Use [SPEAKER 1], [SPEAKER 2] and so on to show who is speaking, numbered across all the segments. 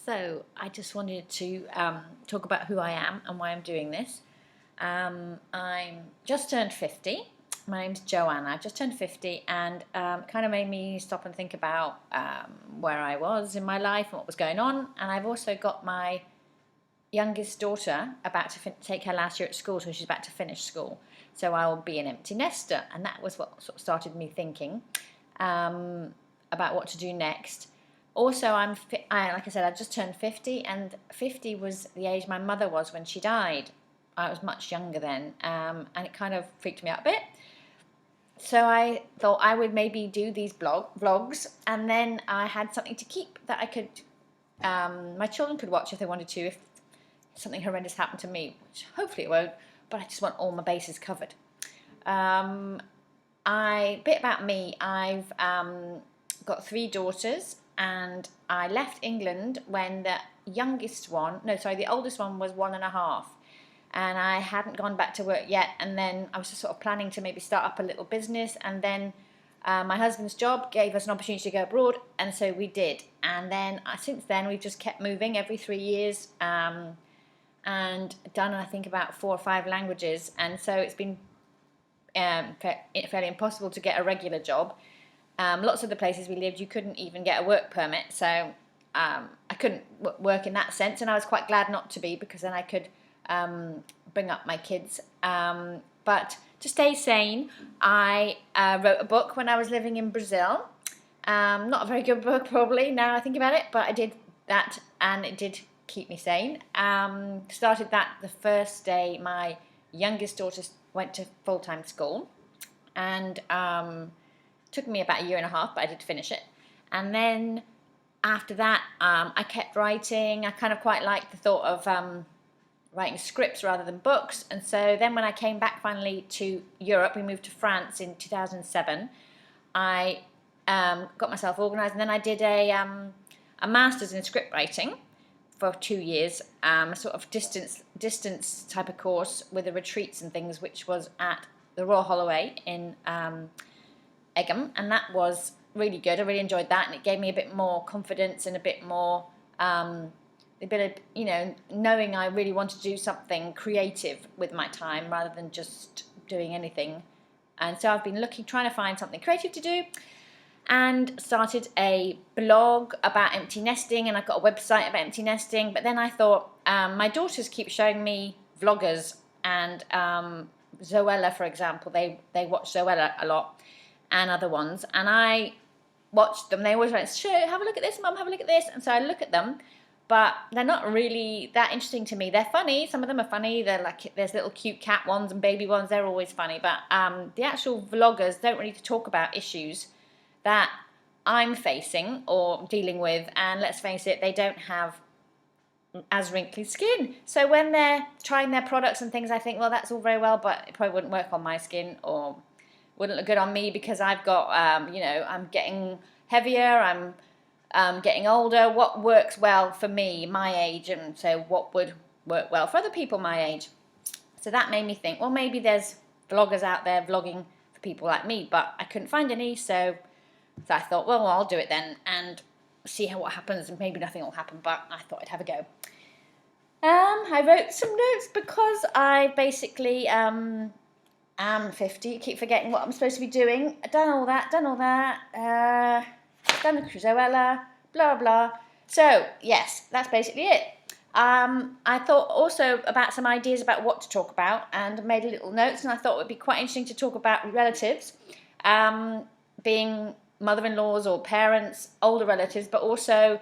[SPEAKER 1] So I just wanted to talk about who I am and why I'm doing this. I'm just turned 50. My name's Joanna. I've just turned 50 and kind of made me stop and think about where I was in my life and what was going on. And I've also got my youngest daughter about to take her last year at school, so she's about to finish school. So I'll be an empty nester. And that was what sort of started me thinking about what to do next. Also, like I said, I just turned 50, and 50 was the age my mother was when she died. I was much younger then, and it kind of freaked me out a bit. So I thought I would maybe do these vlogs, and then I had something to keep that I could, my children could watch if they wanted to, if something horrendous happened to me, which hopefully it won't, but I just want all my bases covered. Bit about me, I've got 3 daughters, and I left England when the oldest one was 1.5, and I hadn't gone back to work yet, and then I was just sort of planning to maybe start up a little business, and then my husband's job gave us an opportunity to go abroad, and so we did, and then since then we've just kept moving every 3 years, and done I think about 4 or 5 languages, and so it's been fairly impossible to get a regular job. Lots of the places we lived, you couldn't even get a work permit, so I couldn't work in that sense, and I was quite glad not to be, because then I could bring up my kids. But to stay sane, I wrote a book when I was living in Brazil. Not a very good book, probably, now I think about it, but I did that, and it did keep me sane. Started that the first day my youngest daughter went to full-time school, and took me about 1.5 years, but I did finish it. And then after that, I kept writing. I kind of quite liked the thought of writing scripts rather than books. And so then when I came back finally to Europe, we moved to France in 2007, I got myself organised, and then I did a master's in script writing for 2 years, a sort of distance type of course with the retreats and things, which was at the Royal Holloway in Egham, and that was really good. I really enjoyed that, and it gave me a bit more confidence and a bit more a bit of, knowing I really wanted to do something creative with my time rather than just doing anything. And so I've been trying to find something creative to do, and started a blog about empty nesting, and I've got a website about empty nesting. But then I thought, my daughters keep showing me vloggers, and Zoella, for example, they watch Zoella a lot, and other ones, and I watched them. They always went, have a look at this, Mum, have a look at this. And so I look at them, but they're not really that interesting to me. They're funny, some of them are funny, they're like, there's little cute cat ones and baby ones, they're always funny, but the actual vloggers don't really talk about issues that I'm facing or dealing with, and let's face it, they don't have as wrinkly skin. So when they're trying their products and things, I think, well, that's all very well, but it probably wouldn't work on my skin, or wouldn't look good on me, because I've got, I'm getting heavier, I'm getting older. What works well for me, my age, and so what would work well for other people my age? So that made me think, well, maybe there's vloggers out there vlogging for people like me, but I couldn't find any, so I thought, well, I'll do it then, and see what happens, and maybe nothing will happen, but I thought I'd have a go. I wrote some notes because I basically am 50, keep forgetting what I'm supposed to be doing. Done all that, done the Cruzoella, blah, blah. So, yes, that's basically it. I thought also about some ideas about what to talk about, and made little notes, and I thought it would be quite interesting to talk about relatives, being mother-in-laws or parents, older relatives, but also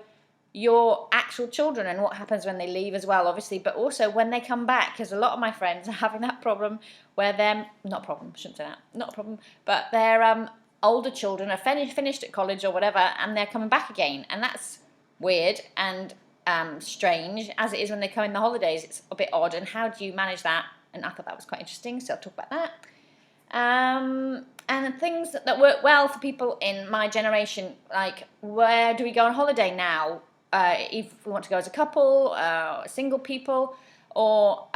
[SPEAKER 1] your actual children and what happens when they leave as well, obviously, but also when they come back, because a lot of my friends are having that problem where they're, not a problem, but their older children are finished at college or whatever, and they're coming back again, and that's weird and strange, as it is when they come in the holidays. It's a bit odd, and how do you manage that? And I thought that was quite interesting, so I'll talk about that. And things that work well for people in my generation, like where do we go on holiday now? If we want to go as a couple, single people, or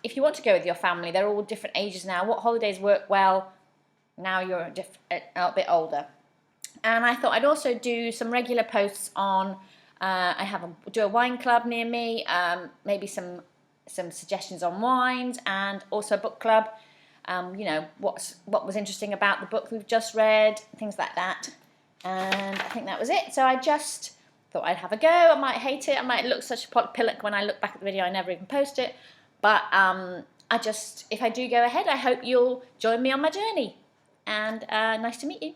[SPEAKER 1] if you want to go with your family, they're all different ages now. What holidays work well now you're a bit older? And I thought I'd also do some regular posts on do a wine club near me, maybe some suggestions on wines, and also a book club. You know, what was interesting about the book we've just read, things like that. And I think that was it. So I just thought I'd have a go. I might hate it. I might look such a pot pillock when I look back at the video. I never even post it. But if I do go ahead, I hope you'll join me on my journey. And nice to meet you.